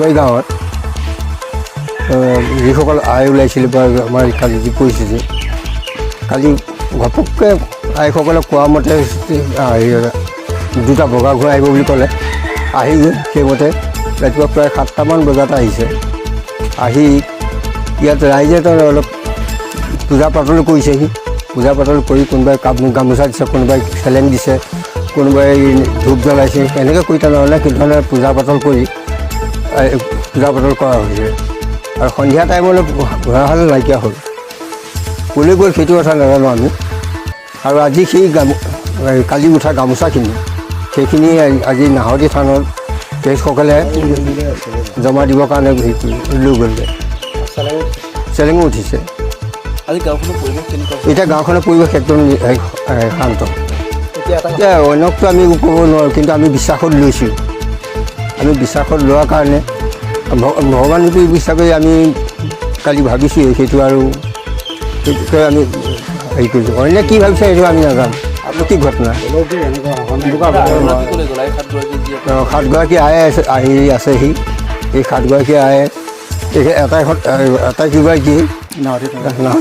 সাতবাৰী গাঁৱত যিসকল আই ওলাইছিল বা আমাৰ কালি যি পৰিস্থিতি কালি ঘপককৈ আইসকলে কোৱা মতে দুটা বগা ঘোঁৰা আহিব বুলি ক'লে আহি গৈ সেইমতে ৰাতিপুৱা প্ৰায় 7টামান বজাত আহিছে আহি ইয়াত ৰাইজে অলপ পূজা পাতল কৰিছেহি পূজা পাতল কৰি কোনোবাই গামোচা দিছে কোনোবাই চেলেং দিছে কোনোবাই ধূপ জ্বলাইছে এনেকৈ কৰি তেনেহ'লে কিছুমানে পূজা পাতল কৰি পূজা পাতল কৰা হৈছে আৰু সন্ধিয়া টাইমলৈ ঘোঁৰাহাল নাইকিয়া হ'ল ক'লৈ গ'ল সেইটো কথা নাজানো আমি আৰু আজি সেই কালি উঠা গামোচাখিনি সেইখিনি আজি নাহৰতি থানত তেজসকলে জমা দিবৰ কাৰণে হেৰি কৰি লৈ গ'লগৈ চেলেঙো উঠিছে আজি গাঁওখনৰ পৰিৱেশ কেনেকুৱা এতিয়া গাঁওখনৰ পৰিৱেশ একদম শান্ত এতিয়া অন্যকটো আমি ক'ব নোৱাৰোঁ কিন্তু আমি বিশ্বাসত লৈছোঁ আমি বিশ্বাসত লোৱাৰ কাৰণে ভগৱানৰ প্ৰতি বিশ্বাস কৰি আমি কালি ভাবিছোঁ সেইটো আৰু সেইটোকে আমি হেৰি কৰিছোঁ অন্য কি ভাবিছে সেইটো আমি নাজানো আৰু কি ঘটনা সাতগৰাকী আই আহি আছেহি এই সাতগৰাকী আই এটাই কিগৰাকী নাহৰ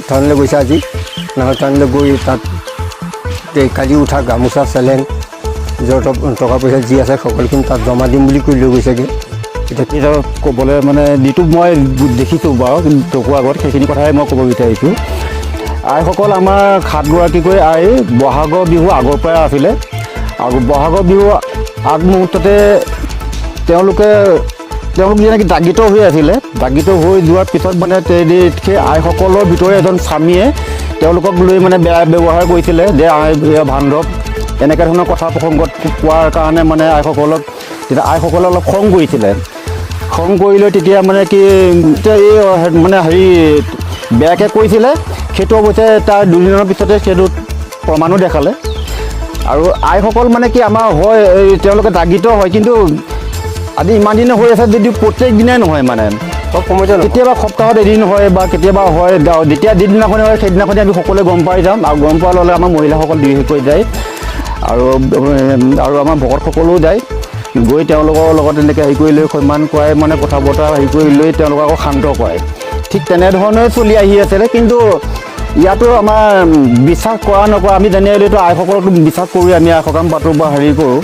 থানলৈ গৈছে আজি নাহৰ থানলৈ গৈ তাত কালি উঠা গামোচা চেলেং য'ত টকা পইচা যি আছে সকলোখিনি তাত জমা দিম বুলি কৈ লৈ গৈছেগৈ এতিয়া ক'বলৈ মানে যিটো মই দেখিছোঁ বাৰু চকুৰ আগত সেইখিনি কথাই মই ক'ব বিচাৰিছোঁ আইসকল আমাৰ 7গৰাকীকৈ আই বহাগৰ বিহু আগৰ পৰাই আছিলে আৰু বহাগৰ বিহু আগমুহূৰ্ততে তেওঁলোক যেনেকৈ দাগিত হৈ আছিলে দাগিত হৈ যোৱাৰ পিছত মানে সেই আইসকলৰ ভিতৰে এজন স্বামীয়ে তেওঁলোকক লৈ মানে বেয়া ব্যৱহাৰ কৰিছিলে যে আই বান্ধৱ এনেকৈ ধৰণৰ কথা প্ৰসংগত কোৱাৰ কাৰণে মানে আইসকলক তেতিয়া আইসকলে অলপ খং কৰিছিলে খং কৰি লৈ তেতিয়া মানে কি এতিয়া এই মানে হেৰি বেয়াকৈ কৈছিলে সেইটো অৱশ্যে তাৰ দুদিনৰ পিছতে সেইটো প্ৰমাণো দেখালে আৰু আইসকল মানে কি আমাৰ হয় তেওঁলোকে দাগিত হয় কিন্তু আজি ইমান দিনে হৈ আছে যদিও প্ৰত্যেক দিনাই নহয় মানে চব সময়তে কেতিয়াবা সপ্তাহত এদিন হয় বা কেতিয়াবা হয় যেতিয়া যিদিনাখনে হয় সেইদিনাখনে আমি সকলোৱে গম পাই যাম আৰু গম পোৱাৰ লগে আমাৰ মহিলাসকল বিশেষকৈ যায় আৰু আমাৰ ভকতসকলেও যায় গৈ তেওঁলোকৰ লগত এনেকৈ হেৰি কৰি লৈ সন্মান কৰাই মানে কথা বতৰা হেৰি কৰি লৈ তেওঁলোকক আকৌ শান্ত কৰায় ঠিক তেনেধৰণে চলি আহি আছিলে কিন্তু ইয়াতো আমাৰ বিশ্বাস কৰা নকৰা আমি জানিলেতো আইসকলক বিশ্বাস কৰি আমি আই সকাম পাতোঁ বা হেৰি কৰোঁ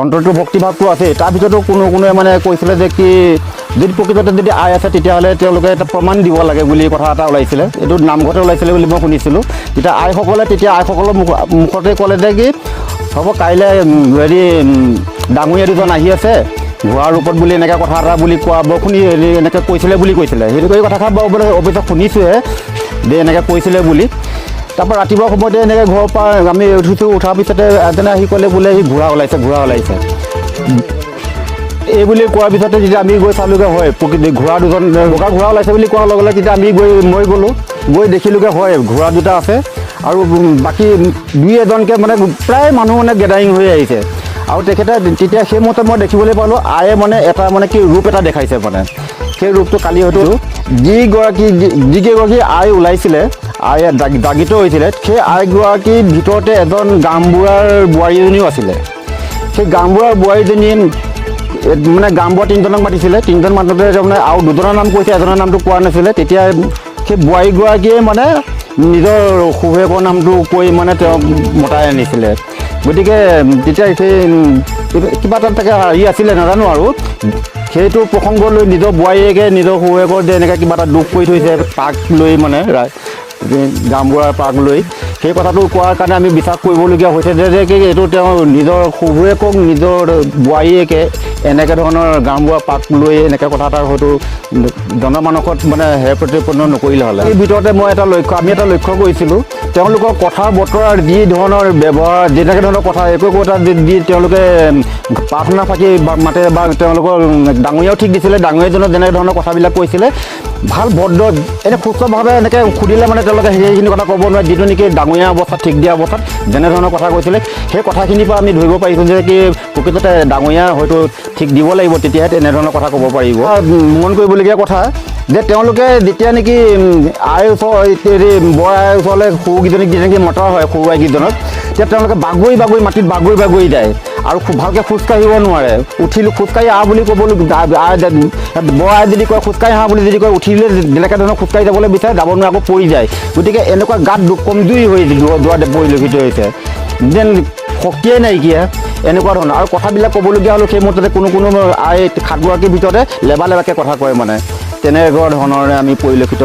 অন্তৰটো ভক্তিভাৱটো আছে তাৰ ভিতৰতো কোনোৱে মানে কৈছিলে যে কি যদি প্ৰকৃততে যদি আই আছে তেতিয়াহ'লে তেওঁলোকে এটা প্ৰমাণ দিব লাগে বুলি কথা এটা ওলাইছিলে এইটো নামঘৰতে ওলাইছিলে বুলি মই শুনিছিলোঁ তেতিয়া আইসকলৰ মুখতে ক'লে যে কি হ'ব কাইলৈ হেৰি ডাঙৰীয়া দুজন আহি আছে ঘোঁৰাৰ ৰূপত বুলি এনেকৈ কথা এটা বুলি কোৱা শুনি এনেকৈ কৈছিলে সেইটো কৰি কথাষাৰ বাৰু বোলে অৱশ্যে শুনিছোঁহে যে এনেকৈ কৈছিলে বুলি তাৰপৰা ৰাতিপুৱা সময়তে এনেকৈ ঘৰৰ পৰা আমি উঠাৰ পিছতে এজনে আহি ক'লে বোলে সি ঘোঁৰা ওলাইছে এই বুলি কোৱাৰ পিছতে যেতিয়া আমি গৈ চালোগৈ হয় ঘোঁৰা দুজন বগা ঘোঁৰা ওলাইছে বুলি কোৱাৰ লগে লগে তেতিয়া আমি মই গ'লোঁ গৈ দেখিলোগৈ হয় ঘোঁৰা দুটা আছে আৰু বাকী দুই এজনকৈ মানে প্ৰায় মানুহ মানে গেডাৰিং হৈ আহিছে আৰু তেখেতে তেতিয়া সেইমতে মই দেখিবলৈ পালোঁ আয়ে মানে এটা মানে কি ৰূপ এটা দেখাইছে মানে সেই ৰূপটো কালি হয়তো যিকেইগৰাকী আই ওলাইছিলে আই দাগিত হৈছিলে সেই আইগৰাকীৰ ভিতৰতে এজন গামবুঢ়াৰ বোৱাৰী এজনীও আছিলে সেই গামবুঢ়াৰ বোৱাৰীজনী মানে গামবুঢ়া 3জনক মাতিছিলে 3জন মাতোতে তাৰমানে আৰু 2জনৰ নাম কৈছে এজনৰ নামটো কোৱা নাছিলে তেতিয়া সেই বোৱাৰীগৰাকীয়ে মানে নিজৰ শহুৱেকৰ নামটো কৈ মানে তেওঁ মতাই আনিছিলে গতিকে তেতিয়া সেই কিবা এটা তাকে হেৰি আছিলে নাজানো আৰু সেইটো প্ৰসংগ লৈ নিজৰ বোৱাৰীয়েকে নিজৰ শহুৱেকৰ যে এনেকৈ কিবা এটা দুখ কৰি থৈছে পাক লৈ মানে গামবুঢ়াৰ পাক লৈ সেই কথাটো কোৱাৰ কাৰণে আমি বিশ্বাস কৰিবলগীয়া হৈছে যে এইটো তেওঁ নিজৰ শহুৱেকক নিজৰ বোৱাৰীয়েকে এনেকৈ ধৰণৰ গামবুঢ়া পাক লৈ এনেকৈ কথা এটা হয়তো জনমানসত মানে হেৰ প্ৰতিপন্ন নকৰিলে হ'লে এই ভিতৰতে আমি এটা লক্ষ্য কৰিছিলোঁ তেওঁলোকৰ কথা বতৰাৰ যি ধৰণৰ ব্যৱহাৰ যেনেকৈ ধৰণৰ কথা একো কথা দি তেওঁলোকে প্ৰাৰ্থনা ফাঁকি মাতে বা তেওঁলোকৰ ডাঙৰীয়াও ঠিক দিছিলে ডাঙৰীয়াজনৰ যেনেকৈ ধৰণৰ কথাবিলাক কৈছিলে ভাল ভদ্ৰ এনে সুস্থভাৱে এনেকৈ সুধিলে মানে তেওঁলোকে সেইখিনি কথা ক'ব নোৱাৰে যিটো নেকি ডাঙৰীয়া অৱস্থাত ঠিক দিয়া অৱস্থাত যেনেধৰণৰ কথা কৈছিলে সেই কথাখিনিৰ পৰা আমি ধৰিব পাৰিছোঁ যে কি প্ৰকৃততে ডাঙৰীয়া হয়তো ঠিক দিব লাগিব, তেতিয়াহে তেনেধৰণৰ কথা ক'ব পাৰিব। মন কৰিবলগীয়া কথা যে তেওঁলোকে যেতিয়া নেকি আইৰ বৰ আইৰ ওচৰলৈ সৰুকেইজনীক যেনেকৈ মতা হয়, সৰু আইকেইজনক, তেতিয়া তেওঁলোকে বাগৰি বাগৰি মাটিত বাগৰি বাগৰি যায় আৰু খুব ভালকৈ খোজকাঢ়িব নোৱাৰে। উঠিলোঁ খোজকাঢ়ি আহ বুলি ক'বলৈ বৰ আই যদি কয় খোজকাঢ়ি আহ বুলি যদি কয়, উঠিলে যেনেকৈ ধৰণৰ খোজকাঢ়ি যাবলৈ বিচাৰে, যাব নোৱাৰে, আকৌ পৰি যায়। গতিকে এনেকুৱা গাত কমজুৰি হৈ যোৱা পৰিলক্ষিত হৈছে, যেন শক্তিয়ে নাইকিয়া এনেকুৱা ধৰণৰ। আৰু কথাবিলাক ক'বলগীয়া হ'লেও সেই মতে কোনো আই 7গৰাকীৰ ভিতৰতে লেবা লেবাকৈ কথা কয় মানে, তেনেকুৱা ধৰণৰে আমি পৰিলক্ষিত